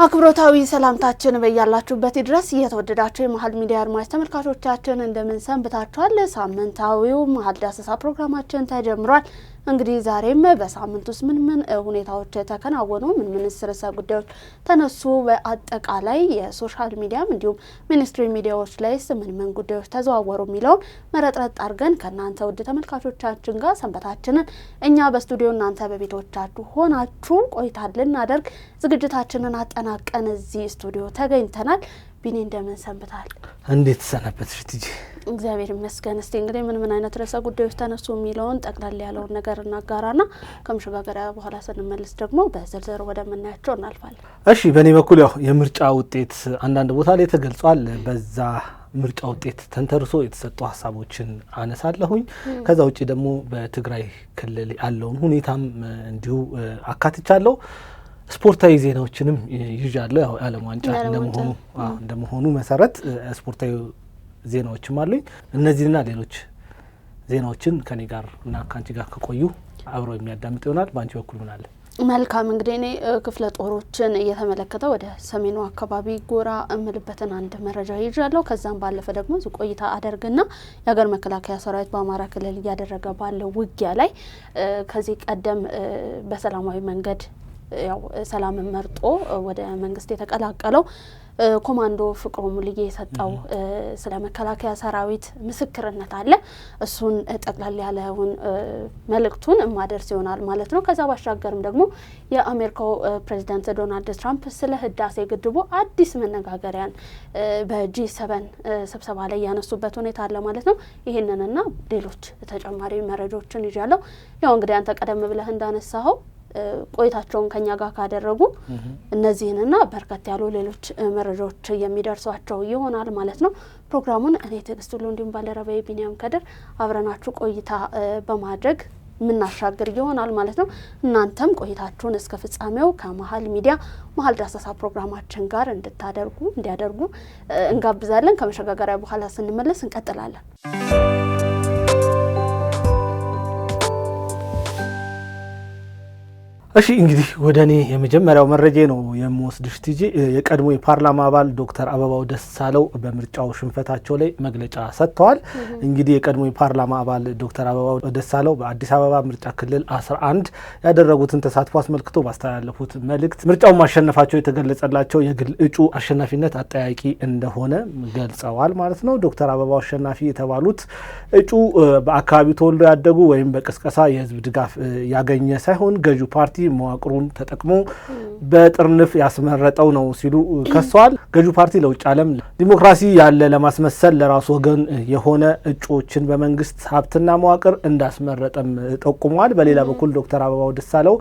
አክብሮታዊ ሰላምታችን በያላችሁበት ድረስ እየተወደዳችሁ የመሃል ሚዲያ አድማጭ ተመልካቾቻችን እንደምን ሰንብታችኋል? ሳምንታዊው መሃል ዳሰሳ ፕሮግራማችን ተጀምሯል። እንግዲህ ዛሬም በሳምንት ውስጥ ምን ሁኔታዎች ተከናወኑ፣ ምን ርዕሰ ጉዳዮች ተነሱ፣ በአጠቃላይ የሶሻል ሚዲያም እንዲሁም ሚኒስትሪ ሚዲያዎች ላይ ምን ጉዳዮች ተዘዋወሩ የሚለው መረጥረጥ አድርገን ከናንተ ውድ ተመልካቾቻችን ጋር ሰንበታችንን እኛ በስቱዲዮ እናንተ በቤቶቻችሁ ሆናችሁ ቆይታ ልናደርግ ዝግጅታችንን አጠናቀን እዚህ ስቱዲዮ ተገኝተናል። ቢኒ እንደምን ሰንብታል? እንዴት ሰነበትሽ ትጂ? እግዚአብሔር ይመስገን። እስቲ እንግዲህ ምን አይነት ርዕሰ ጉዳዮች ተነሱ የሚለውን ጠቅላላ ያለውን ነገር እናጋራና ከመሸጋገሪያ በኋላ ስንመለስ ደግሞ በዝርዝር ወደምናያቸው እናልፋለን። እሺ፣ በእኔ በኩል ያው የምርጫ ውጤት አንዳንድ ቦታ ላይ ተገልጿል። በዛ ምርጫ ውጤት ተንተርሶ የተሰጡ ሀሳቦችን አነሳለሁኝ። ከዛ ውጪ ደግሞ በትግራይ ክልል ያለውን ሁኔታም እንዲሁ አካትቻለሁ። ስፖርታዊ ዜናዎችንም ይዣለሁ። ያው የዓለም ዋንጫ እንደመሆኑ መሰረት ስፖርታዊ ዜናዎችም አሉኝ። እነዚህና ሌሎች ዜናዎችን ከኔ ጋር እና ካንቺ ጋር ከቆዩ አብረው የሚያዳምጥ ይሆናል። ባንቺ በኩል ምን አለ? መልካም። እንግዲህ እኔ ክፍለ ጦሮችን እየተመለከተ ወደ ሰሜኑ አካባቢ ጎራ እምልበትን አንድ መረጃ ይዣለሁ። ከዛም ባለፈ ደግሞ ቆይታ አደርግና የሀገር መከላከያ ሰራዊት በአማራ ክልል እያደረገ ባለው ውጊያ ላይ ከዚህ ቀደም በሰላማዊ መንገድ ያው ሰላምን መርጦ ወደ መንግስት የተቀላቀለው ኮማንዶ ፍቅሩ ሙልዬ የሰጠው ስለ መከላከያ ሰራዊት ምስክርነት አለ። እሱን ጠቅላላ ያለውን መልእክቱን ማድረስ ይሆናል ማለት ነው። ከዛ ባሻገርም ደግሞ የአሜሪካው ፕሬዚዳንት ዶናልድ ትራምፕ ስለ ህዳሴ ግድቡ አዲስ መነጋገሪያን በጂ7 ስብሰባ ላይ ያነሱበት ሁኔታ አለ ማለት ነው። ይሄንንና ሌሎች ተጨማሪ መረጃዎችን ይዣለሁ። ያው እንግዲህ አንተ ቀደም ብለህ እንዳነሳኸው ቆይታቸውን ከኛ ጋር ካደረጉ እነዚህንና በርከት ያሉ ሌሎች መረጃዎች የሚደርሷቸው ይሆናል ማለት ነው። ፕሮግራሙን እኔ ትዕግስት ሁሉ እንዲሁም ባልደረባዬ ቢኒያም ከድር አብረናችሁ ቆይታ በማድረግ ምናሻገር ይሆናል ማለት ነው። እናንተም ቆይታችሁን እስከ ፍጻሜው ከመሃል ሚዲያ መሃል ዳሰሳ ፕሮግራማችን ጋር እንዲያደርጉ እንጋብዛለን። ከመሸጋገሪያ በኋላ ስንመለስ እንቀጥላለን። እሺ፣ እንግዲህ ወደ እኔ የመጀመሪያው መረጃ ነው የምወስድሽ ትጂ። የቀድሞ የፓርላማ አባል ዶክተር አበባው ደሳለው በምርጫው ሽንፈታቸው ላይ መግለጫ ሰጥተዋል። እንግዲህ የቀድሞ የፓርላማ አባል ዶክተር አበባው ደሳለው በአዲስ አበባ ምርጫ ክልል 11 ያደረጉትን ተሳትፎ አስመልክቶ ባስተላለፉት መልእክት ምርጫውን ማሸነፋቸው የተገለጸላቸው የግል እጩ አሸናፊነት አጠያቂ እንደሆነ ገልጸዋል ማለት ነው። ዶክተር አበባው አሸናፊ የተባሉት እጩ በአካባቢው ተወልዶ ያደጉ ወይም በቅስቀሳ የህዝብ ድጋፍ ያገኘ ሳይሆን ገዢው ፓርቲ መዋቅሩን ተጠቅሞ በጥርንፍ ያስመረጠው ነው ሲሉ ከሰዋል። ገዢው ፓርቲ ለውጭ ዓለም ዲሞክራሲ ያለ ለማስመሰል ለራሱ ወገን የሆነ እጩዎችን በመንግስት ሀብትና መዋቅር እንዳስመረጠም ጠቁመዋል። በሌላ በኩል ዶክተር አበባው ደሳለው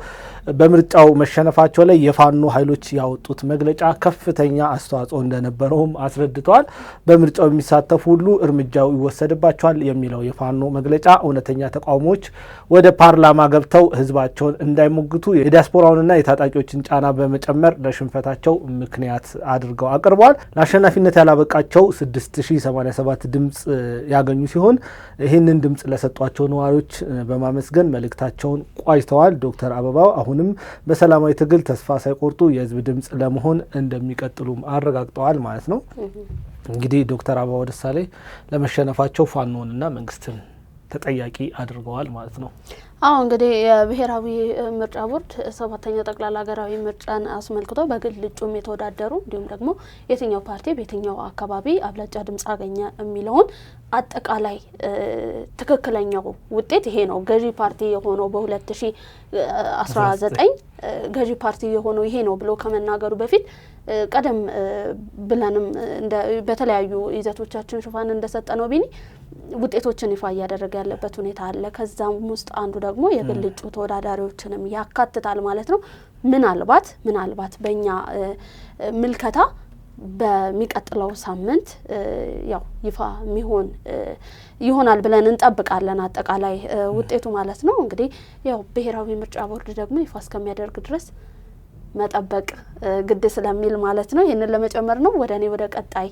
በምርጫው መሸነፋቸው ላይ የፋኖ ኃይሎች ያወጡት መግለጫ ከፍተኛ አስተዋጽኦ እንደነበረውም አስረድተዋል። በምርጫው የሚሳተፉ ሁሉ እርምጃው ይወሰድባቸዋል የሚለው የፋኖ መግለጫ እውነተኛ ተቃውሞዎች ወደ ፓርላማ ገብተው ህዝባቸውን እንዳይሞግቱ የዲያስፖራውንና የታጣቂዎችን ጫና በመጨመር ለሽንፈታቸው ምክንያት አድርገው አቅርበዋል። ለአሸናፊነት ያላበቃቸው 6087 ድምጽ ያገኙ ሲሆን ይህንን ድምጽ ለሰጧቸው ነዋሪዎች በማመስገን መልእክታቸውን ቋጭተዋል። ዶክተር አበባው አሁንም በሰላማዊ ትግል ተስፋ ሳይቆርጡ የህዝብ ድምጽ ለመሆን እንደሚቀጥሉም አረጋግጠዋል ማለት ነው። እንግዲህ ዶክተር አበባው ደሳለኝ ለመሸነፋቸው ፋኖንና መንግስትን ተጠያቂ አድርገዋል ማለት ነው። አዎ እንግዲህ የብሔራዊ ምርጫ ቦርድ 7ኛ ጠቅላላ ሀገራዊ ምርጫን አስመልክቶ በግል እጩም የተወዳደሩ እንዲሁም ደግሞ የትኛው ፓርቲ በየትኛው አካባቢ አብላጫ ድምጽ አገኘ የሚለውን አጠቃላይ ትክክለኛው ውጤት ይሄ ነው። ገዢ ፓርቲ የሆነው በ2019 ገዢ ፓርቲ የሆነው ይሄ ነው ብሎ ከመናገሩ በፊት ቀደም ብለንም በተለያዩ ይዘቶቻችን ሽፋን እንደሰጠነው ቢኒ ውጤቶችን ይፋ እያደረገ ያለበት ሁኔታ አለ። ከዛም ውስጥ አንዱ ደግሞ የግል እጩ ተወዳዳሪዎችንም ያካትታል ማለት ነው። ምናልባት በእኛ ምልከታ በሚቀጥለው ሳምንት ያው ይፋ የሚሆን ይሆናል ብለን እንጠብቃለን አጠቃላይ ውጤቱ ማለት ነው። እንግዲህ ያው ብሔራዊ ምርጫ ቦርድ ደግሞ ይፋ እስከሚያደርግ ድረስ መጠበቅ ግድ ስለሚል ማለት ነው። ይሄንን ለመጨመር ነው ወደ ቀጣይ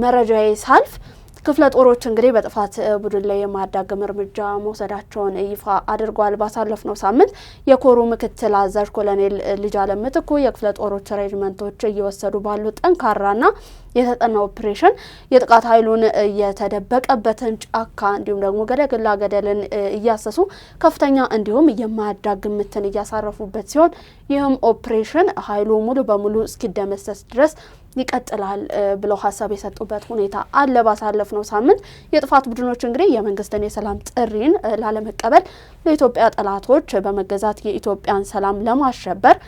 መረጃዬ ሳልፍ ክፍለ ጦሮች እንግዲህ በጥፋት ቡድን ላይ የማዳገም እርምጃ መውሰዳቸውን ይፋ አድርጓል። ባሳለፍነው ሳምንት የኮሩ ምክትል አዛዥ ኮሎኔል ልጅ አለም ምትኩ የክፍለ ጦሮች ሬጅመንቶች እየወሰዱ ባሉ ጠንካራና የተጠና ኦፕሬሽን የጥቃት ኃይሉን የተደበቀበትን ጫካ እንዲሁም ደግሞ ገደግላ ገደልን እያሰሱ ከፍተኛ እንዲሁም የማያዳግም ምትን እያሳረፉበት ሲሆን ይህም ኦፕሬሽን ኃይሉ ሙሉ በሙሉ እስኪደመሰስ ድረስ ይቀጥላል ብለው ሀሳብ የሰጡበት ሁኔታ አለ። ባሳለፍነው ሳምንት የጥፋት ቡድኖች እንግዲህ የመንግስትን የሰላም ጥሪን ላለመቀበል ለኢትዮጵያ ጠላቶች በመገዛት የኢትዮጵያን ሰላም ለማሸበር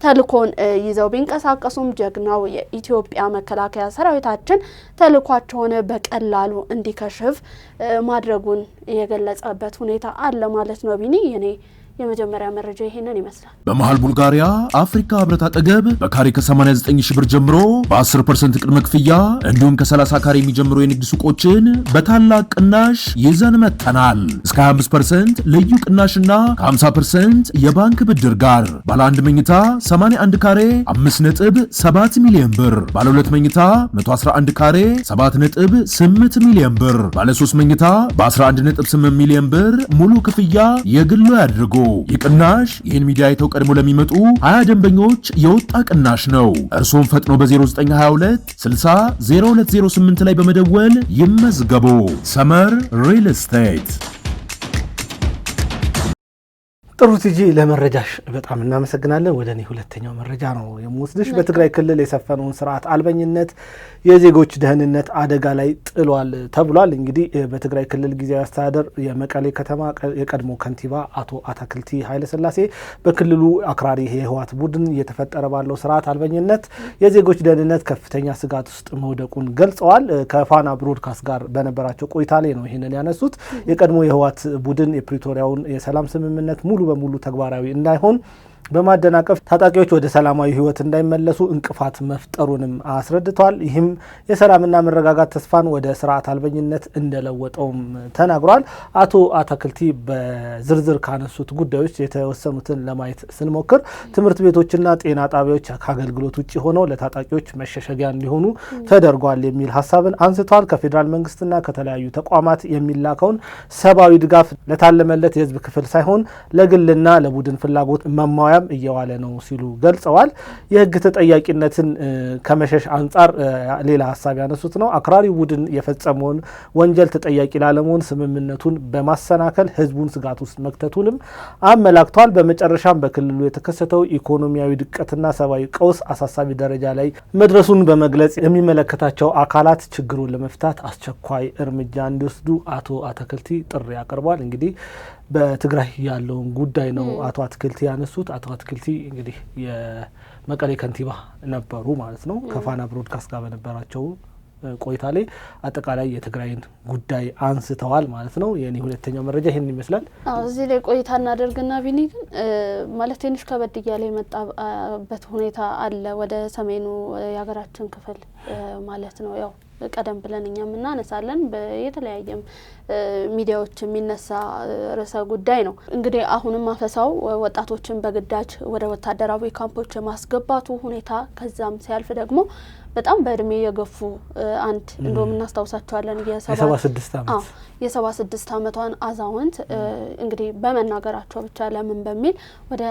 ተልኮን ይዘው ቢንቀሳቀሱም ጀግናው የኢትዮጵያ መከላከያ ሰራዊታችን ተልኳቸውን በቀላሉ እንዲከሽፍ ማድረጉን የገለጸበት ሁኔታ አለ ማለት ነው። ቢኒ የኔ የመጀመሪያ መረጃ ይሄንን ይመስላል። በመሃል ቡልጋሪያ አፍሪካ ህብረት አጠገብ በካሬ ከ89 ሺህ ብር ጀምሮ በ10% ቅድመ ክፍያ እንዲሁም ከ30 ካሬ የሚጀምሩ የንግድ ሱቆችን በታላቅ ቅናሽ ይዘን መጥተናል። እስከ 25% ልዩ ቅናሽና ከ50% የባንክ ብድር ጋር ባለ 1 መኝታ 81 ካሬ 5.7 ሚሊዮን ብር፣ ባለ 2 መኝታ 111 ካሬ 7.8 ሚሊዮን ብር፣ ባለ 3 መኝታ በ11.8 ሚሊዮን ብር ሙሉ ክፍያ የግሉ ያድርጉ። ይቅናሽ ይህን ሚዲያ አይተው ቀድሞ ለሚመጡ 20 ደንበኞች የወጣ ቅናሽ ነው። እርሶም ፈጥኖ በ0922 60 0208 ላይ በመደወል ይመዝገቡ። ሰመር ሪል ስቴት። ጥሩ ቲጂ ለመረጃሽ በጣም እናመሰግናለን። ወደ እኔ ሁለተኛው መረጃ ነው የምወስድሽ። በትግራይ ክልል የሰፈነውን ስርዓት አልበኝነት የዜጎች ደህንነት አደጋ ላይ ጥሏል ተብሏል። እንግዲህ በትግራይ ክልል ጊዜያዊ አስተዳደር የመቀሌ ከተማ የቀድሞ ከንቲባ አቶ አታክልቲ ኃይለሥላሴ በክልሉ አክራሪ የህወሓት ቡድን እየተፈጠረ ባለው ስርዓት አልበኝነት የዜጎች ደህንነት ከፍተኛ ስጋት ውስጥ መውደቁን ገልጸዋል። ከፋና ብሮድካስት ጋር በነበራቸው ቆይታ ላይ ነው ይህንን ያነሱት። የቀድሞ የህወሓት ቡድን የፕሪቶሪያውን የሰላም ስምምነት ሙሉ በሙሉ ተግባራዊ እንዳይሆን በማደናቀፍ ታጣቂዎች ወደ ሰላማዊ ህይወት እንዳይመለሱ እንቅፋት መፍጠሩንም አስረድተዋል። ይህም የሰላምና መረጋጋት ተስፋን ወደ ስርዓት አልበኝነት እንደለወጠውም ተናግሯል። አቶ አታክልቲ በዝርዝር ካነሱት ጉዳዮች የተወሰኑትን ለማየት ስንሞክር ትምህርት ቤቶችና ጤና ጣቢያዎች ከአገልግሎት ውጭ ሆነው ለታጣቂዎች መሸሸጊያ እንዲሆኑ ተደርጓል የሚል ሀሳብን አንስተዋል። ከፌዴራል መንግስትና ከተለያዩ ተቋማት የሚላከውን ሰብአዊ ድጋፍ ለታለመለት የህዝብ ክፍል ሳይሆን ለግልና ለቡድን ፍላጎት መማያ እየዋለ ነው ሲሉ ገልጸዋል። የህግ ተጠያቂነትን ከመሸሽ አንጻር ሌላ ሀሳብ ያነሱት ነው። አክራሪ ቡድን የፈጸመውን ወንጀል ተጠያቂ ላለመሆን ስምምነቱን በማሰናከል ህዝቡን ስጋት ውስጥ መክተቱንም አመላክቷል። በመጨረሻም በክልሉ የተከሰተው ኢኮኖሚያዊ ድቀትና ሰብአዊ ቀውስ አሳሳቢ ደረጃ ላይ መድረሱን በመግለጽ የሚመለከታቸው አካላት ችግሩን ለመፍታት አስቸኳይ እርምጃ እንዲወስዱ አቶ አታክልቲ ጥሪ አቅርቧል። እንግዲህ በትግራይ ያለውን ጉዳይ ነው አቶ አታክልቲ ያነሱት። አቶ አታክልቲ እንግዲህ የመቀሌ ከንቲባ ነበሩ ማለት ነው። ከፋና ብሮድካስት ጋር በነበራቸው ቆይታ ላይ አጠቃላይ የትግራይን ጉዳይ አንስተዋል ማለት ነው። የኔ ሁለተኛው መረጃ ይሄን ይመስላል። እዚህ ላይ ቆይታ እናደርግና ቢኒ ግን ማለት ትንሽ ከበድ እያለ የመጣበት ሁኔታ አለ ወደ ሰሜኑ የሀገራችን ክፍል ማለት ነው። ያው ቀደም ብለን እኛም እናነሳለን በየተለያየም ሚዲያዎች የሚነሳ ርዕሰ ጉዳይ ነው። እንግዲህ አሁንም አፈሳው ወጣቶችን በግዳጅ ወደ ወታደራዊ ካምፖች የማስገባቱ ሁኔታ ከዛም ሲያልፍ ደግሞ በጣም በእድሜ የገፉ አንድ እንደውም እናስታውሳቸዋለን የ76 ዓመቷን አዛውንት እንግዲህ በመናገራቸው ብቻ ለምን በሚል ወደ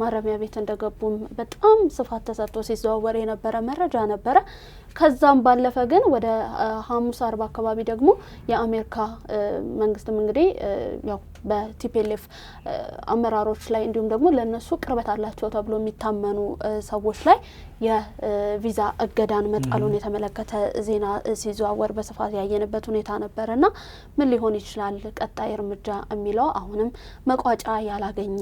ማረሚያ ቤት እንደገቡም በጣም ስፋት ተሰጥቶ ሲዘዋወር የነበረ መረጃ ነበረ። ከዛም ባለፈ ግን ወደ ሐሙስ 40 አካባቢ ደግሞ የአሜሪካ መንግስትም እንግዲህ ያው በቲፒኤልኤፍ አመራሮች ላይ እንዲሁም ደግሞ ለነሱ ቅርበት አላቸው ተብሎ የሚታመኑ ሰዎች ላይ የቪዛ እገዳን መጣሉን የተመለከተ ዜና ሲዘዋወር በስፋት ያየንበት ሁኔታ ነበርና ምን ሊሆን ይችላል ቀጣይ እርምጃ የሚለው አሁንም መቋጫ ያላገኘ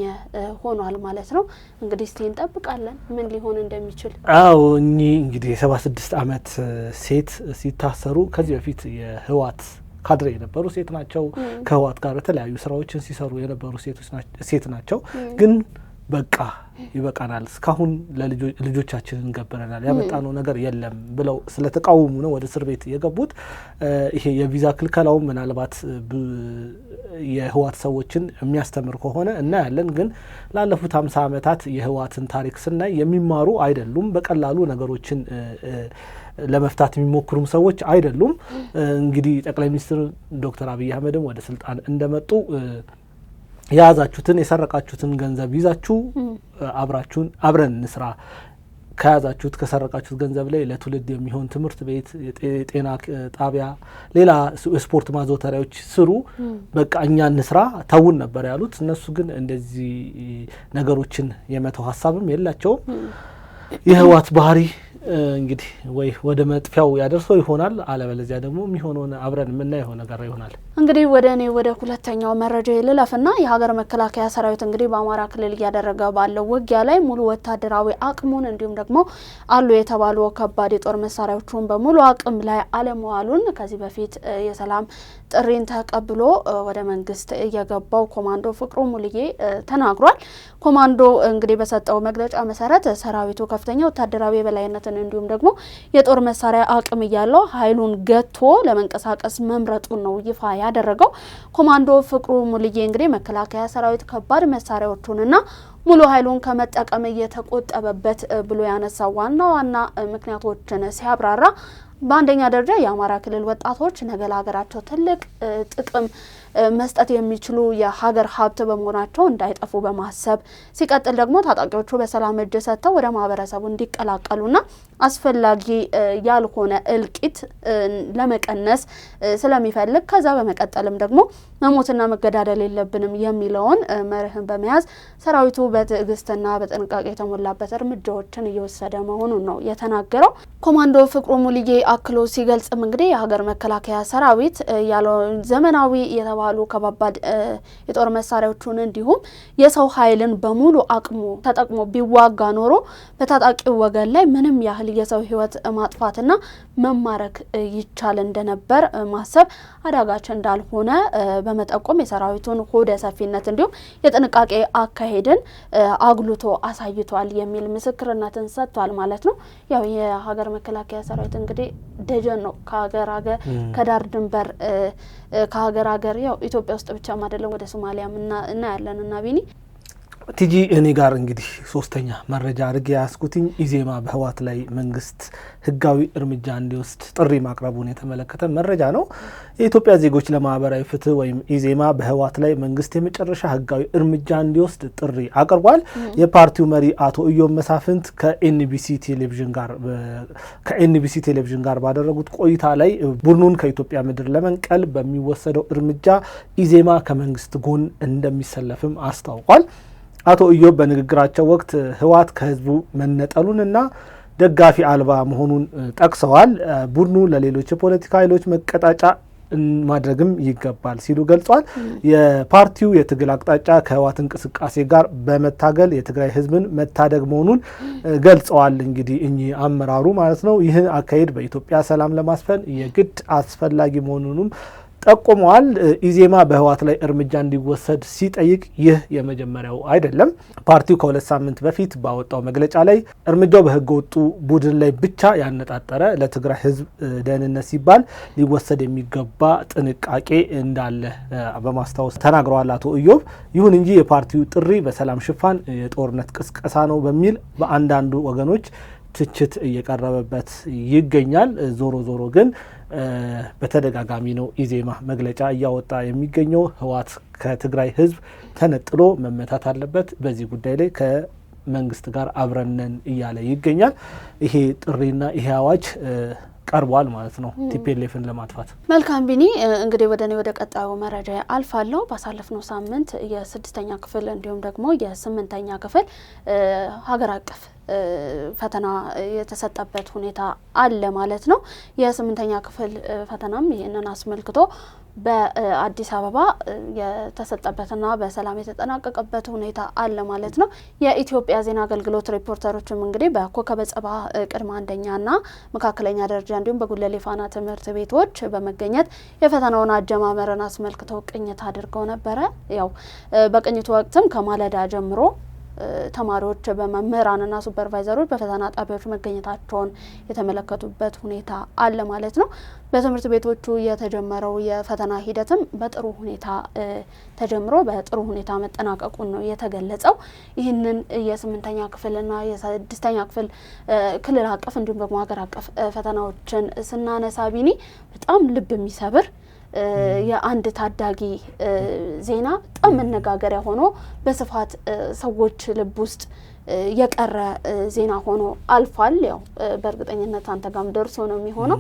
ሆኗል ማለት ነው። እንግዲህ እስቲ እንጠብቃለን ምን ሊሆን እንደሚችል። እንግዲህ 76 ዓመት ሴት ሲታሰሩ ከዚህ በፊት የህወሓት ካድሬ የነበሩ ሴት ናቸው። ከህወሓት ጋር የተለያዩ ስራዎችን ሲሰሩ የነበሩ ሴት ናቸው። ግን በቃ ይበቃናል እስካሁን ለልጆቻችንን ገብረናል ያመጣነው ነገር የለም ብለው ስለተቃወሙ ነው ወደ እስር ቤት የገቡት። ይሄ የቪዛ ክልከላው ምናልባት የህዋት ሰዎችን የሚያስተምር ከሆነ እናያለን። ግን ላለፉት 50 ዓመታት የህዋትን ታሪክ ስናይ የሚማሩ አይደሉም። በቀላሉ ነገሮችን ለመፍታት የሚሞክሩም ሰዎች አይደሉም። እንግዲህ ጠቅላይ ሚኒስትር ዶክተር አብይ አህመድም ወደ ስልጣን እንደመጡ ያዛችሁትን የሰረቃችሁትን ገንዘብ ይዛችሁ አብረን እንስራ፣ ከያዛችሁት ከሰረቃችሁት ገንዘብ ላይ ለትውልድ የሚሆን ትምህርት ቤት፣ የጤና ጣቢያ፣ ሌላ ስፖርት ማዘውተሪያዎች ስሩ፣ በቃ እኛ እንስራ ተውን ነበር ያሉት። እነሱ ግን እንደዚህ ነገሮችን የመተው ሀሳብም የላቸውም። የህዋት ባህሪ እንግዲህ ወይ ወደ መጥፊያው ያደርሰው ይሆናል፣ አለበለዚያ ደግሞ የሚሆነውን አብረን የምናየው ነገር ይሆናል። እንግዲህ ወደ ሁለተኛው መረጃ ይልለፍና የሀገር መከላከያ ሰራዊት እንግዲህ በአማራ ክልል እያደረገ ባለው ውጊያ ላይ ሙሉ ወታደራዊ አቅሙን እንዲሁም ደግሞ አሉ የተባሉ ከባድ የጦር መሳሪያዎችን በሙሉ አቅም ላይ አለመዋሉን ከዚህ በፊት የሰላም ጥሪን ተቀብሎ ወደ መንግስት እየገባው ኮማንዶ ፍቅሩ ሙልዬ ተናግሯል። ኮማንዶ እንግዲህ በሰጠው መግለጫ መሰረት ሰራዊቱ ከፍተኛ ወታደራዊ የበላይነትን እንዲሁም ደግሞ የጦር መሳሪያ አቅም እያለው ኃይሉን ገቶ ለመንቀሳቀስ መምረጡን ነው ይፋ ያደረገው። ኮማንዶ ፍቅሩ ሙልዬ እንግዲህ መከላከያ ሰራዊት ከባድ መሳሪያዎቹንና ሙሉ ኃይሉን ከመጠቀም እየተቆጠበበት ብሎ ያነሳው ዋና ምክንያቶችን ሲያብራራ በአንደኛ ደረጃ የአማራ ክልል ወጣቶች ነገ ለሀገራቸው ትልቅ ጥቅም መስጠት የሚችሉ የሀገር ሀብት በመሆናቸው እንዳይጠፉ በማሰብ ሲቀጥል ደግሞ ታጣቂዎቹ በሰላም እጅ ሰጥተው ወደ ማህበረሰቡ እንዲቀላቀሉና አስፈላጊ ያልሆነ እልቂት ለመቀነስ ስለሚፈልግ ከዛ በመቀጠልም ደግሞ መሞትና መገዳደል የለብንም የሚለውን መርህን በመያዝ ሰራዊቱ በትዕግስትና በጥንቃቄ የተሞላበት እርምጃዎችን እየወሰደ መሆኑን ነው የተናገረው። ኮማንዶ ፍቅሩ ሙልዬ አክሎ ሲገልጽም እንግዲህ የሀገር መከላከያ ሰራዊት ያለው ዘመናዊ የተባሉ ከባባድ የጦር መሳሪያዎችን እንዲሁም የሰው ኃይልን በሙሉ አቅሙ ተጠቅሞ ቢዋጋ ኖሮ በታጣቂው ወገን ላይ ምንም ያህል የሰው ህይወት ማጥፋትና መማረክ ይቻል እንደነበር ማሰብ አዳጋች እንዳልሆነ በመጠቆም የሰራዊቱን ሆደ ሰፊነት እንዲሁም የጥንቃቄ አካሄድን አጉልቶ አሳይቷል የሚል ምስክርነትን ሰጥቷል ማለት ነው። ያው የሀገር መከላከያ ሰራዊት እንግዲህ ደጀን ነው ከሀገር ከዳር ድንበር ከሀገር ያው ኢትዮጵያ ውስጥ ብቻ አይደለም ወደ ሶማሊያም እና ያለንና ቢኒ ቲጂ እኔ ጋር እንግዲህ ሶስተኛ መረጃ አድርጌ ያስኩትኝ ኢዜማ በህዋት ላይ መንግስት ህጋዊ እርምጃ እንዲወስድ ጥሪ ማቅረቡን የተመለከተ መረጃ ነው። የኢትዮጵያ ዜጎች ለማህበራዊ ፍትህ ወይም ኢዜማ በህዋት ላይ መንግስት የመጨረሻ ህጋዊ እርምጃ እንዲወስድ ጥሪ አቅርቧል። የፓርቲው መሪ አቶ ኢዮብ መሳፍንት ከኤንቢሲ ቴሌቪዥን ጋር ባደረጉት ቆይታ ላይ ቡድኑን ከኢትዮጵያ ምድር ለመንቀል በሚወሰደው እርምጃ ኢዜማ ከመንግስት ጎን እንደሚሰለፍም አስታውቋል። አቶ ኢዮብ በንግግራቸው ወቅት ህዋት ከህዝቡ መነጠሉንና ደጋፊ አልባ መሆኑን ጠቅሰዋል። ቡድኑ ለሌሎች የፖለቲካ ኃይሎች መቀጣጫ ማድረግም ይገባል ሲሉ ገልጿል። የፓርቲው የትግል አቅጣጫ ከህዋት እንቅስቃሴ ጋር በመታገል የትግራይ ህዝብን መታደግ መሆኑን ገልጸዋል። እንግዲህ እኚህ አመራሩ ማለት ነው። ይህን አካሄድ በኢትዮጵያ ሰላም ለማስፈን የግድ አስፈላጊ መሆኑንም ጠቁመዋል። ኢዜማ በህዋት ላይ እርምጃ እንዲወሰድ ሲጠይቅ ይህ የመጀመሪያው አይደለም። ፓርቲው ከ2 ሳምንት በፊት ባወጣው መግለጫ ላይ እርምጃው በህገ ወጡ ቡድን ላይ ብቻ ያነጣጠረ ለትግራይ ህዝብ ደህንነት ሲባል ሊወሰድ የሚገባ ጥንቃቄ እንዳለ በማስታወስ ተናግረዋል አቶ ኢዮብ። ይሁን እንጂ የፓርቲው ጥሪ በሰላም ሽፋን የጦርነት ቅስቀሳ ነው በሚል በአንዳንዱ ወገኖች ትችት እየቀረበበት ይገኛል። ዞሮ ግን በተደጋጋሚ ነው ኢዜማ መግለጫ እያወጣ የሚገኘው። ህዋት ከትግራይ ህዝብ ተነጥሎ መመታት አለበት፣ በዚህ ጉዳይ ላይ ከመንግስት ጋር አብረነን እያለ ይገኛል። ይሄ ጥሪና ይሄ አዋጅ ቀርቧል ማለት ነው ቲፒኤልኤፍን ለማጥፋት። መልካም ቢኒ እንግዲህ ወደ ቀጣዩ መረጃ አልፋለሁ። ባሳለፍነው ሳምንት የ6ኛ ክፍል እንዲሁም ደግሞ የ8ኛ ክፍል ሀገር አቀፍ ፈተና የተሰጠበት ሁኔታ አለ ማለት ነው። የ8ኛ ክፍል ፈተናም ይህንን አስመልክቶ በአዲስ አበባ የተሰጠበትና በሰላም የተጠናቀቀበት ሁኔታ አለ ማለት ነው። የኢትዮጵያ ዜና አገልግሎት ሪፖርተሮችም እንግዲህ በኮከበ ጽባህ ቅድመ አንደኛና መካከለኛ ደረጃ እንዲሁም በጉለሌ ፋና ትምህርት ቤቶች በመገኘት የፈተናውን አጀማመርን አስመልክተው ቅኝት አድርገው ነበረ። ያው በቅኝቱ ወቅትም ከማለዳ ጀምሮ ተማሪዎች በመምህራንና ሱፐርቫይዘሮች በፈተና ጣቢያዎች መገኘታቸውን የተመለከቱበት ሁኔታ አለ ማለት ነው። በትምህርት ቤቶቹ የተጀመረው የፈተና ሂደትም በጥሩ ሁኔታ ተጀምሮ በጥሩ ሁኔታ መጠናቀቁን ነው የተገለጸው። ይህንን የ8ኛ ክፍልና የ6ኛ ክፍል ክልል አቀፍ እንዲሁም ደግሞ ሀገር አቀፍ ፈተናዎችን ስናነሳ ቢኒ በጣም ልብ የሚሰብር የአንድ ታዳጊ ዜና በጣም መነጋገሪያ ሆኖ በስፋት ሰዎች ልብ ውስጥ የቀረ ዜና ሆኖ አልፏል። ያው በእርግጠኝነት አንተ ጋም ደርሶ ነው የሚሆነው።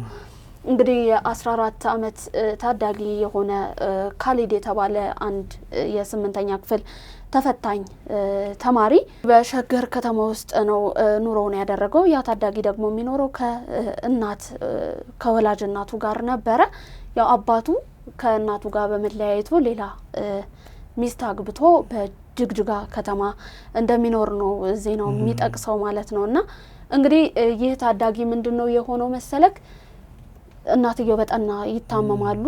እንግዲህ የ14 አመት ታዳጊ የሆነ ካሊድ የተባለ አንድ የ8ኛ ክፍል ተፈታኝ ተማሪ በሸገር ከተማ ውስጥ ነው ኑሮውን ያደረገው። ያ ታዳጊ ደግሞ የሚኖረው ከወላጅ እናቱ ጋር ነበረ። ያው አባቱ ከእናቱ ጋር በመለያየቱ ሌላ ሚስት አግብቶ በጅግጅጋ ከተማ እንደሚኖር ነው ዜናው የሚጠቅሰው ማለት ነውና እንግዲህ ይህ ታዳጊ ምንድነው የሆነው መሰለክ እናትየው በጠና ይታመማሉ።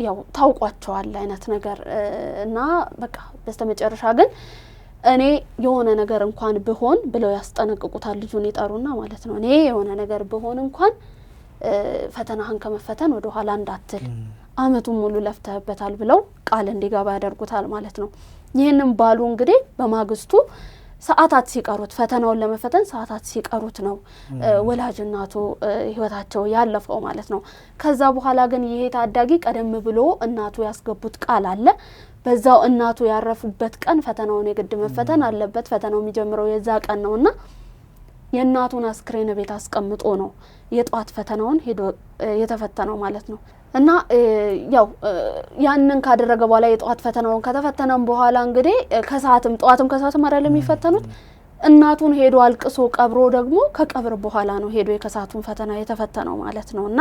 ያው ታውቋቸዋል አይነት ነገር እና በቃ በስተመጨረሻ ግን እኔ የሆነ ነገር እንኳን ብሆን ብለው ያስጠነቅቁታል ልጁን ይጠሩና ማለት ነው። እኔ የሆነ ነገር ብሆን እንኳን ፈተናህን ከመፈተን ወደ ኋላ እንዳትል አመቱን ሙሉ ለፍተህበታል ብለው ቃል እንዲገባ ያደርጉታል ማለት ነው። ይሄንን ባሉ እንግዲህ በማግስቱ ሰዓታት ሲቀሩት ፈተናውን ለመፈተን ሰዓታት ሲቀሩት ነው ወላጅ እናቱ ህይወታቸው ያለፈው ማለት ነው። ከዛ በኋላ ግን ይሄ ታዳጊ ቀደም ብሎ እናቱ ያስገቡት ቃል አለ። በዛው እናቱ ያረፉበት ቀን ፈተናውን የግድ መፈተን አለበት። ፈተናው የሚጀምረው የዛ ቀን ነውና የእናቱን አስክሬን ቤት አስቀምጦ ነው የጧት ፈተናውን ሄዶ የተፈተነው ማለት ነው። እና ያው ያንን ካደረገ በኋላ የጧት ፈተናውን ከተፈተነም በኋላ እንግዲህ ከሰዓትም ጧትም ከሰዓትም አይደለም የሚፈተኑት እናቱን ሄዶ አልቅሶ ቀብሮ ደግሞ ከቀብር በኋላ ነው ሄዶ የከሰዓቱን ፈተና የተፈተነው ማለት ነውና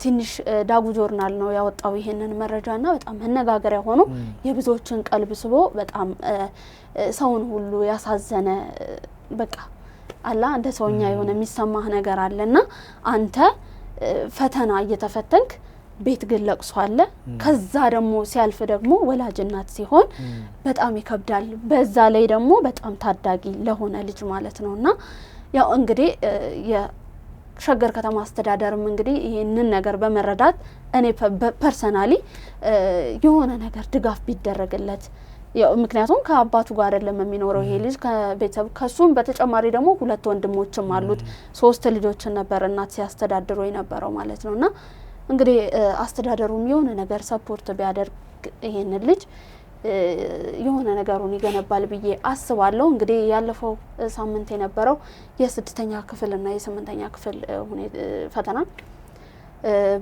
ትንሽ ዳጉ ጆርናል ነው ያወጣው ይሄንን መረጃና በጣም መነጋገሪያ ሆኖ የብዙዎችን ቀልብ ስቦ በጣም ሰውን ሁሉ ያሳዘነ በቃ አላ እንደ ሰውኛ የሆነ የሚሰማህ ነገር አለና አንተ ፈተና እየተፈተንክ ቤት ግን ለቅሶ አለ። ከዛ ደግሞ ሲያልፍ ደግሞ ወላጅ እናት ሲሆን በጣም ይከብዳል። በዛ ላይ ደግሞ በጣም ታዳጊ ለሆነ ልጅ ማለት ነውና ያው እንግዲህ የሸገር ከተማ አስተዳደርም እንግዲህ ይሄንን ነገር በመረዳት እኔ ፐርሰናሊ የሆነ ነገር ድጋፍ ቢደረግለት ያው ምክንያቱም ከአባቱ ጋር አይደለም የሚኖረው ይሄ ልጅ ከቤተሰብ ከሱም በተጨማሪ ደግሞ ሁለት ወንድሞችም አሉት 3 ልጆችን ነበር እናት ሲያስተዳድሩ የነበረው ማለት ነውና እንግዲህ አስተዳደሩም የሆነ ነገር ሰፖርት ቢያደርግ ይሄን ልጅ የሆነ ነገሩን ይገነባል ብዬ አስባለሁ። እንግዲህ ያለፈው ሳምንት የነበረው የ6ኛ ክፍል እና የ8ኛ ክፍል ፈተና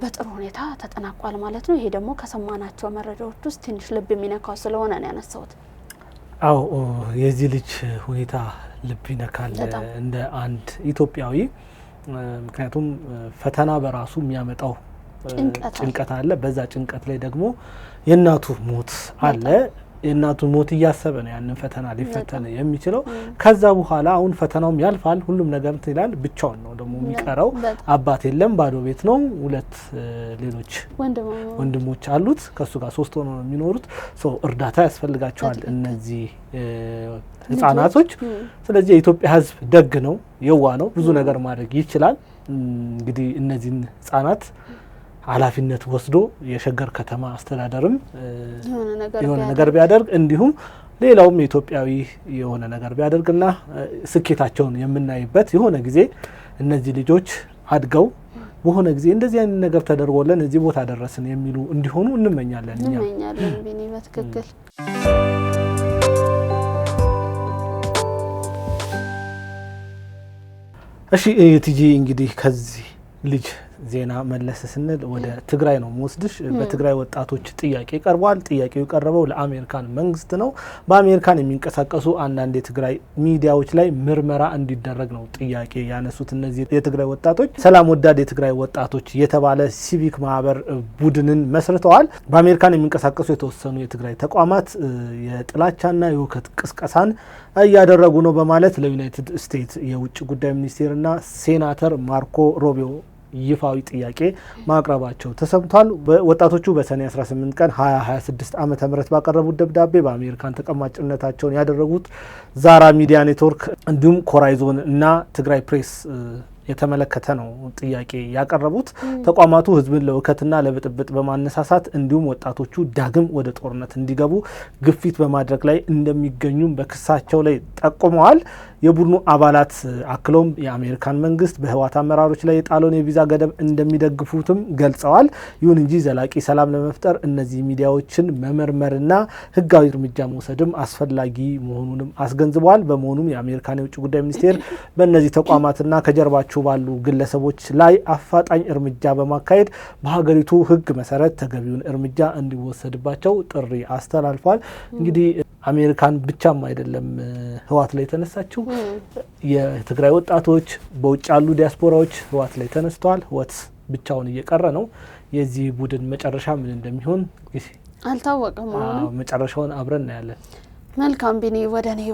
በጥሩ ሁኔታ ተጠናቋል ማለት ነው። ይሄ ደግሞ ከሰማናቸው መረጃዎች ውስጥ ትንሽ ልብ የሚነካው ስለሆነ ነው ያነሳሁት። አው የዚህ ልጅ ሁኔታ ልብ ይነካል እንደ አንድ ኢትዮጵያዊ። ምክንያቱም ፈተና በራሱ የሚያመጣው ጭንቀት አለ። በዛ ጭንቀት ላይ ደግሞ የእናቱ ሞት አለ። የእናቱ ሞት እያሰበ ነው ያንን ፈተና ሊፈተን የሚችለው። ከዛ በኋላ አሁን ፈተናውም ያልፋል ሁሉም ነገር ይላል። ብቻውን ነው ደግሞ የሚቀረው። አባት የለም፣ ባዶ ቤት ነው። 2 ሌሎች ወንድሞች አሉት። ከሱ ጋር 3 ሆነው ነው የሚኖሩት። እርዳታ ያስፈልጋቸዋል እነዚህ ህፃናቶች። ስለዚህ የኢትዮጵያ ህዝብ ደግ ነው፣ የዋ ነው፣ ብዙ ነገር ማድረግ ይችላል። እንግዲህ እነዚህን ህፃናት ኃላፊነት ወስዶ የሸገር ከተማ አስተዳደርም የሆነ ነገር ቢያደርግ እንዲሁም ሌላውም ኢትዮጵያዊ የሆነ ነገር ቢያደርግና ስኬታቸውን የምናይበት የሆነ ጊዜ እነዚህ ልጆች አድገው በሆነ ጊዜ እንደዚህ አይነት ነገር ተደርጎልን እዚህ ቦታ ደረስን የሚሉ እንዲሆኑ እንመኛለን። ቢኒ በትክክል እሺ ቲጂ እንግዲህ ከዚህ ልጅ ዜና መለስ ስንል ወደ ትግራይ ነው ወስድሽ። በትግራይ ወጣቶች ጥያቄ ቀርቧል። ጥያቄው የቀረበው ለአሜሪካን መንግስት ነው። በአሜሪካን የሚንቀሳቀሱ አንዳንድ የትግራይ ሚዲያዎች ላይ ምርመራ እንዲደረግ ነው ጥያቄ ያነሱት። እነዚህ የትግራይ ወጣቶች ሰላም ወዳድ የትግራይ ወጣቶች የተባለ ሲቪክ ማህበር ቡድንን መስርተዋል። በአሜሪካን የሚንቀሳቀሱ የተወሰኑ የትግራይ ተቋማት የጥላቻና የውከት ቅስቀሳን እያደረጉ ነው በማለት ለዩናይትድ ስቴትስ የውጭ ጉዳይ ሚኒስቴርና ሴናተር ማርኮ ሮቢዮ ይፋዊ ጥያቄ ማቅረባቸው ተሰምቷል። ወጣቶቹ በሰኔ 18 ቀን 2026 ዓ.ም ባቀረቡት ደብዳቤ በአሜሪካን ተቀማጭነታቸውን ያደረጉት ዛራ ሚዲያ ኔትወርክ እንዲሁም ኮራይዞን እና ትግራይ ፕሬስ የተመለከተ ነው ጥያቄ ያቀረቡት። ተቋማቱ ህዝብን ለውከትና ለብጥብጥ በማነሳሳት እንዲሁም ወጣቶቹ ዳግም ወደ ጦርነት እንዲገቡ ግፊት በማድረግ ላይ እንደሚገኙም በክሳቸው ላይ ጠቁመዋል። የቡድኑ አባላት አክለውም የአሜሪካን መንግስት በህወሓት አመራሮች ላይ የጣለውን የቪዛ ገደብ እንደሚደግፉትም ገልጸዋል። ይሁን እንጂ ዘላቂ ሰላም ለመፍጠር እነዚህ ሚዲያዎችን መመርመርና ህጋዊ እርምጃ መውሰድም አስፈላጊ መሆኑንም አስገንዝበዋል። በመሆኑም የአሜሪካን የውጭ ጉዳይ ሚኒስቴር በእነዚህ ተቋማትና ከጀርባቸው ባሉ ግለሰቦች ላይ አፋጣኝ እርምጃ በማካሄድ በሀገሪቱ ህግ መሰረት ተገቢውን እርምጃ እንዲወሰድባቸው ጥሪ አስተላልፏል። እንግዲህ አሜሪካን ብቻም አይደለም ህወሓት ላይ ተነሳችው፣ የትግራይ ወጣቶች በውጭ ያሉ ዲያስፖራዎች ህወሓት ላይ ተነስተዋል። ህወሓት ብቻውን እየቀረ ነው። የዚህ ቡድን መጨረሻ ምን እንደሚሆን አልታወቀም። መጨረሻውን አብረን እናያለን። መልካም ቢኒ፣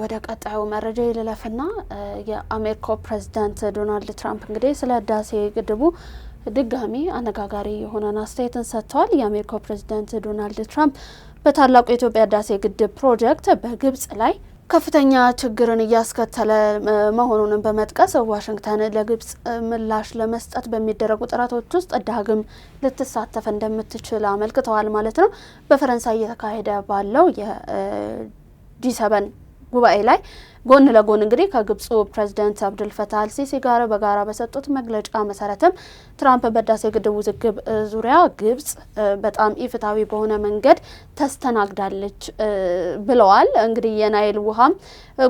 ወደ ቀጣዩ መረጃ ይለለፍና የአሜሪካው ፕሬዝዳንት ዶናልድ ትራምፕ እንግዲህ ስለ ህዳሴ ግድቡ ድጋሚ አነጋጋሪ የሆነን አስተያየትን ሰጥተዋል። የአሜሪካው ፕሬዝዳንት ዶናልድ ትራምፕ በታላቁ የኢትዮጵያ ህዳሴ ግድብ ፕሮጀክት በግብጽ ላይ ከፍተኛ ችግርን እያስከተለ መሆኑን በመጥቀስ ዋሽንግተን ለግብጽ ምላሽ ለመስጠት በሚደረጉ ጥረቶች ውስጥ ዳግም ልትሳተፍ እንደምትችል አመልክተዋል ማለት ነው። በፈረንሳይ እየተካሄደ ባለው የጂ7 ጉባኤ ላይ ጎን ለጎን እንግዲህ ከግብጹ ፕሬዝዳንት አብዱል ፈታህ አልሲሲ ጋር በጋራ በሰጡት መግለጫ መሰረትም ትራምፕ በህዳሴ ግድቡ ውዝግብ ዙሪያ ግብጽ በጣም ኢፍትሐዊ በሆነ መንገድ ተስተናግዳለች ብለዋል። እንግዲህ የናይል ውሃም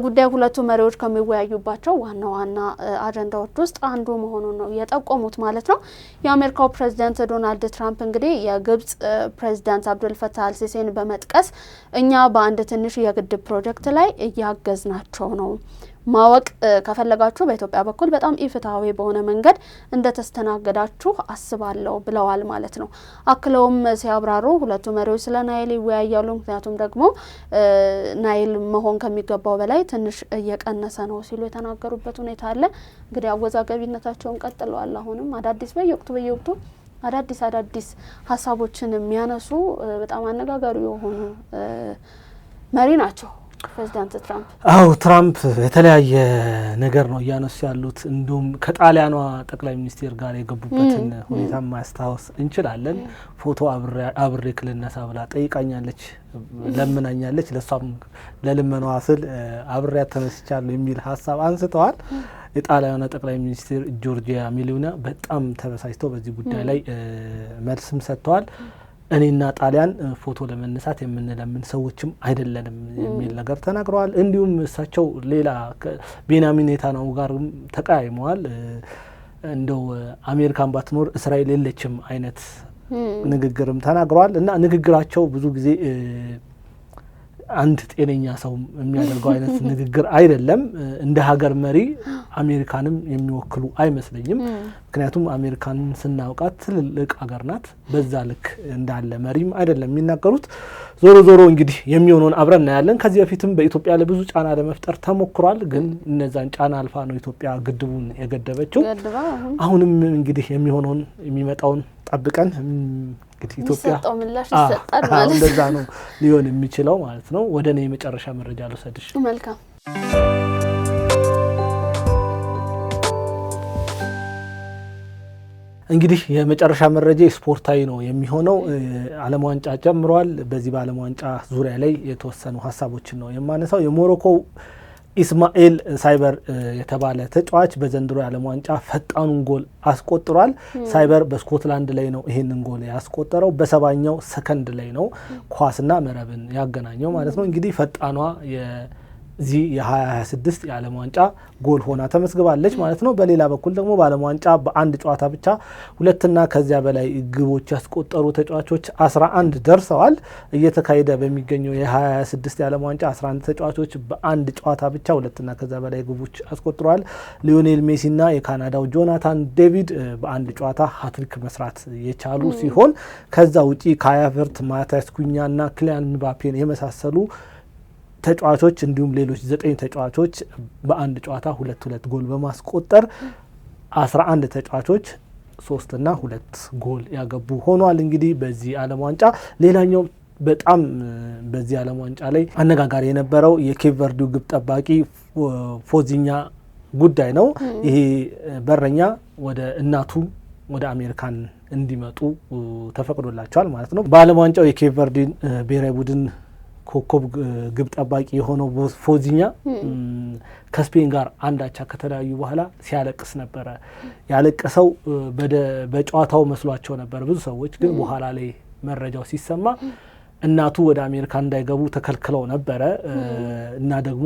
ጉዳይ ሁለቱ መሪዎች ከሚወያዩባቸው ዋና ዋና አጀንዳዎች ውስጥ አንዱ መሆኑን ነው የጠቆሙት ማለት ነው። የአሜሪካው ፕሬዝዳንት ዶናልድ ትራምፕ እንግዲህ የግብጽ ፕሬዝዳንት አብዱል ፈታህ አልሲሲን በመጥቀስ እኛ በአንድ ትንሽ የግድብ ፕሮጀክት ላይ እያገዝናቸው ነው ማወቅ ከፈለጋችሁ በኢትዮጵያ በኩል በጣም ኢፍትሐዊ በሆነ መንገድ እንደተስተናገዳችሁ አስባለሁ ብለዋል ማለት ነው። አክለውም ሲያብራሩ ሁለቱ መሪዎች ስለ ናይል ይወያያሉ። ምክንያቱም ደግሞ ናይል መሆን ከሚገባው በላይ ትንሽ እየቀነሰ ነው ሲሉ የተናገሩበት ሁኔታ አለ። እንግዲህ አወዛጋቢነታቸውን ቀጥለዋል። አሁንም በየወቅቱ አዳዲስ ሀሳቦችን የሚያነሱ በጣም አነጋጋሪ የሆኑ መሪ ናቸው ፕሬዝዳንት ትራምፕ። ትራምፕ የተለያየ ነገር ነው እያነሱ ያሉት። እንዲሁም ከጣሊያኗ ጠቅላይ ሚኒስቴር ጋር የገቡበትን ሁኔታ ማስታወስ እንችላለን። ፎቶ አብሬ ክልነሳ ብላ ጠይቃኛለች፣ ለምናኛለች። ለሷም ለልመናዋ ስል አብሬያት ተነስቻለሁ የሚል ሀሳብ አንስተዋል። የጣሊያኗ ጠቅላይ ሚኒስቴር ጆርጂያ ሜሎኒ በጣም ተበሳጭተው በዚህ ጉዳይ ላይ መልስም ሰጥተዋል። እኔና ጣሊያን ፎቶ ለመነሳት የምንለምን ሰዎችም አይደለንም የሚል ነገር ተናግረዋል። እንዲሁም እሳቸው ሌላ ቤንያሚን ኔታንያሁ ጋር ተቀያይመዋል። እንደው አሜሪካን ባትኖር እስራኤል የለችም አይነት ንግግርም ተናግረዋል። እና ንግግራቸው ብዙ ጊዜ አንድ ጤነኛ ሰው የሚያደርገው አይነት ንግግር አይደለም። እንደ ሀገር መሪ አሜሪካንም የሚወክሉ አይመስለኝም። ምክንያቱም አሜሪካንን ስናውቃት ትልልቅ ሀገር ናት። በዛ ልክ እንዳለ መሪም አይደለም የሚናገሩት። ዞሮ እንግዲህ የሚሆነውን አብረን እናያለን። ከዚህ በፊትም በኢትዮጵያ ላይ ብዙ ጫና ለመፍጠር ተሞክሯል። ግን እነዛን ጫና አልፋ ነው ኢትዮጵያ ግድቡን የገደበችው። አሁንም እንግዲህ የሚሆነውን የሚመጣውን ጠብቀን እንግዲህ ኢትዮጵያ እንደዛ ነው ሊሆን የሚችለው ማለት ነው። ወደ እኔ የመጨረሻ መረጃ ልውሰድሽ። መልካም። እንግዲህ የመጨረሻ መረጃ ስፖርታዊ ነው የሚሆነው። ዓለም ዋንጫ ጀምሯል። በዚህ በዓለም ዋንጫ ዙሪያ ላይ የተወሰኑ ሀሳቦችን ነው የማነሳው። የሞሮኮ ኢስማኤል ሳይበር የተባለ ተጫዋች በዘንድሮ የዓለም ዋንጫ ፈጣኑን ጎል አስቆጥሯል። ሳይበር በስኮትላንድ ላይ ነው ይሄንን ጎል ያስቆጠረው። በ70ኛው ሰከንድ ላይ ነው ኳስና መረብን ያገናኘው ማለት ነው። እንግዲህ ፈጣኗ የዚህ የ2026 የዓለም ዋንጫ ጎል ሆና ተመስግባለች ማለት ነው። በሌላ በኩል ደግሞ በዓለም ዋንጫ በአንድ ጨዋታ ብቻ ሁለትና ከዚያ በላይ ግቦች ያስቆጠሩ ተጫዋቾች 11 ደርሰዋል። እየተካሄደ በሚገኘው የ2026 የዓለም ዋንጫ 11 ተጫዋቾች በአንድ ጨዋታ ብቻ ሁለትና ከዚያ በላይ ግቦች አስቆጥረዋል። ሊዮኔል ሜሲና የካናዳው ጆናታን ዴቪድ በአንድ ጨዋታ ሃትሪክ መስራት የቻሉ ሲሆን ከዛ ውጪ ካይ ሃቨርትዝ፣ ማቲያስ ኩኛና ክሊያን ምባፔን የመሳሰሉ ተጫዋቾች እንዲሁም ሌሎች 9 ተጫዋቾች በአንድ ጨዋታ ሁለት ጎል በማስቆጠር 11 ተጫዋቾች 3 እና 2 ጎል ያገቡ ሆኗል። እንግዲህ በዚህ ዓለም ዋንጫ ሌላኛው በጣም በዚህ ዓለም ዋንጫ ላይ አነጋጋሪ የነበረው የኬፕ ቨርዲው ግብ ጠባቂ ፎዚኛ ጉዳይ ነው። ይሄ በረኛ ወደ እናቱ ወደ አሜሪካን እንዲመጡ ተፈቅዶላቸዋል ማለት ነው። በዓለም ዋንጫው የኬፕ ቨርዲ ብሔራዊ ቡድን ኮከብ ግብ ጠባቂ የሆነው ፎዚኛ ከስፔን ጋር አንዳቻ ከተለያዩ በኋላ ሲያለቅስ ነበረ። ያለቀሰው በጨዋታው መስሏቸው ነበር ብዙ ሰዎች፣ ግን በኋላ ላይ መረጃው ሲሰማ እናቱ ወደ አሜሪካ እንዳይገቡ ተከልክለው ነበረ እና ደግሞ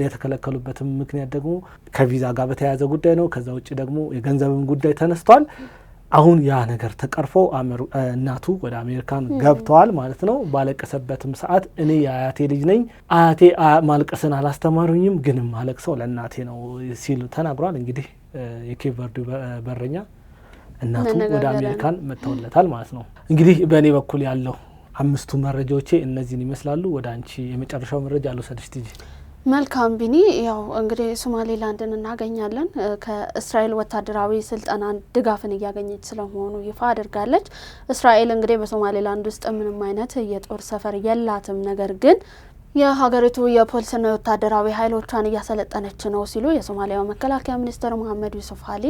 የተከለከሉበትም ምክንያት ደግሞ ከቪዛ ጋር በተያያዘ ጉዳይ ነው። ከዛ ውጭ ደግሞ የገንዘብም ጉዳይ ተነስቷል። አሁን ያ ነገር ተቀርፎ እናቱ ወደ አሜሪካን ገብተዋል ማለት ነው። ባለቀሰበትም ሰዓት እኔ የአያቴ ልጅ ነኝ፣ አያቴ ማልቀስን አላስተማሩኝም፣ ግን ማለቅሰው ለእናቴ ነው ሲል ተናግሯል። እንግዲህ የኬፕ ቨርዲ በረኛ እናቱ ወደ አሜሪካን መጥተውለታል ማለት ነው። እንግዲህ በእኔ በኩል ያለው 5ቱ መረጃዎቼ እነዚህን ይመስላሉ። ወደ አንቺ የመጨረሻው መረጃ አልወሰድሽ ትጂ። መልካም ቢኒ፣ ያው እንግዲህ ሶማሌላንድን እናገኛለን። ከእስራኤል ወታደራዊ ስልጠና ድጋፍን እያገኘች ስለመሆኑ ይፋ አድርጋለች። እስራኤል እንግዲህ በሶማሌላንድ ውስጥ ምንም አይነት የጦር ሰፈር የላትም፣ ነገር ግን የሀገሪቱ የፖሊስና የወታደራዊ ኃይሎቿን እያሰለጠነች ነው ሲሉ የሶማሊያው መከላከያ ሚኒስትር መሐመድ ዩሱፍ አሊ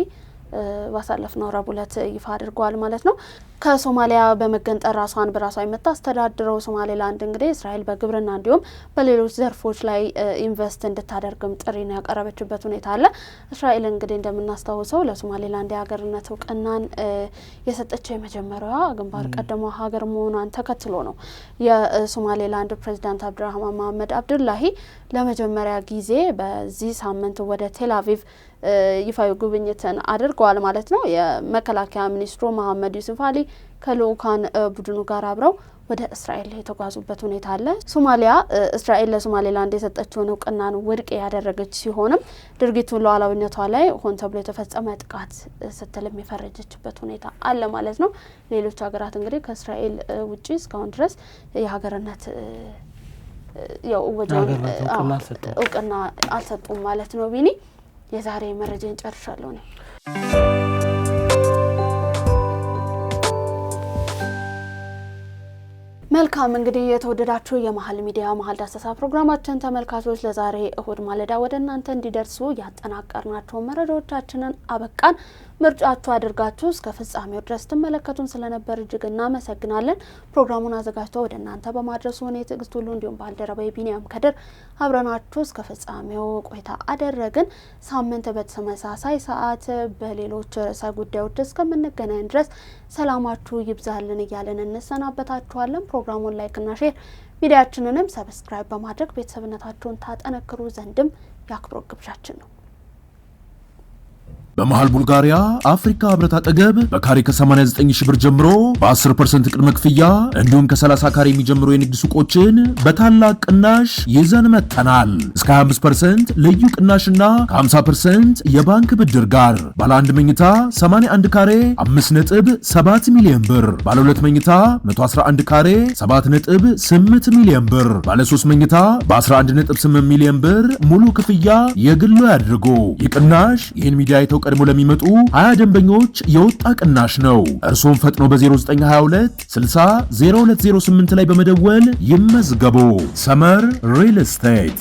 ባሳለፍነው ረቡዕ ዕለት ይፋ አድርገዋል ማለት ነው። ከሶማሊያ በመገንጠል ራሷን በራሷ የምታስተዳድረው ሶማሌላንድ እንግዲህ እስራኤል በግብርና እንዲሁም በሌሎች ዘርፎች ላይ ኢንቨስት እንድታደርግም ጥሪን ያቀረበችበት ሁኔታ አለ። እስራኤል እንግዲህ እንደምናስታውሰው ለሶማሌላንድ የሀገርነት እውቅናን የሰጠችው የመጀመሪያዋ ግንባር ቀደሟ ሀገር መሆኗን ተከትሎ ነው የሶማሌላንድ ፕሬዚዳንት አብዱራህማን መሐመድ አብዱላሂ ለመጀመሪያ ጊዜ በዚህ ሳምንት ወደ ቴል አቪቭ ይፋዊ ጉብኝትን አድርገዋል ማለት ነው። የመከላከያ ሚኒስትሩ መሐመድ ዩሱፍ አሊ ከልኡካን ቡድኑ ጋር አብረው ወደ እስራኤል የተጓዙበት ሁኔታ አለ። ሶማሊያ እስራኤል ለሶማሌላንድ የሰጠችውን እውቅናን ውድቅ ያደረገች ሲሆንም ድርጊቱን ሉዓላዊነቷ ላይ ሆን ተብሎ የተፈጸመ ጥቃት ስትልም የፈረጀችበት ሁኔታ አለ ማለት ነው። ሌሎች ሀገራት እንግዲህ ከእስራኤል ውጪ እስካሁን ድረስ የሀገርነት እውቅና አልሰጡም ማለት ነው። ቢኒ፣ የዛሬ መረጃን ጨርሻለሁ ነው። መልካም እንግዲህ የተወደዳችሁ የመሀል ሚዲያ መሀል ዳሰሳ ፕሮግራማችን ተመልካቾች ለዛሬ እሁድ ማለዳ ወደ እናንተ እንዲደርሱ ያጠናቀርናቸው መረጃዎቻችንን አበቃን። ምርጫችሁ አድርጋችሁ እስከ ፍጻሜው ድረስ ተመለከቱን ስለነበር እጅግ እናመሰግናለን። ፕሮግራሙን አዘጋጅተው ወደ እናንተ በማድረሱ እኔ ትዕግስት ሁሉ እንዲሁም ባልደረባዬ ቢኒያም ከድር አብረናችሁ እስከ ፍጻሜው ቆይታ አደረግን። ሳምንት በተመሳሳይ ሰዓት በሌሎች ርዕሰ ጉዳዮች እስከምንገናኝ ድረስ ሰላማችሁ ይብዛልን እያለን እንሰናበታችኋለን። ፕሮግራሙን ላይክና ሼር ሚዲያችንንም ሰብስክራይብ በማድረግ ቤተሰብነታችሁን ታጠነክሩ ዘንድም የአክብሮት ግብዣችን ነው። በመሃል ቡልጋሪያ አፍሪካ ህብረት አጠገብ በካሬ ከ89 ሺህ ብር ጀምሮ በ10% ቅድመ ክፍያ እንዲሁም ከ30 ካሬ የሚጀምሩ የንግድ ሱቆችን በታላቅ ቅናሽ ይዘን መጥተናል። እስከ 25% ልዩ ቅናሽና ከ50% የባንክ ብድር ጋር ባለ 1 መኝታ 81 ካሬ 5.7 ሚሊዮን ብር፣ ባለ 2 መኝታ 111 ካሬ 7.8 ሚሊዮን ብር፣ ባለ 3 መኝታ በ11.8 ሚሊዮን ብር ሙሉ ክፍያ የግሉ ያድርጉ። ይቅናሽ ይህን ሚዲያ አይተው ቀድሞ ለሚመጡ 20 ደንበኞች የወጣ ቅናሽ ነው። እርሶም ፈጥኖ በ0922 60 0208 ላይ በመደወል ይመዝገቡ። ሰመር ሪል ስቴት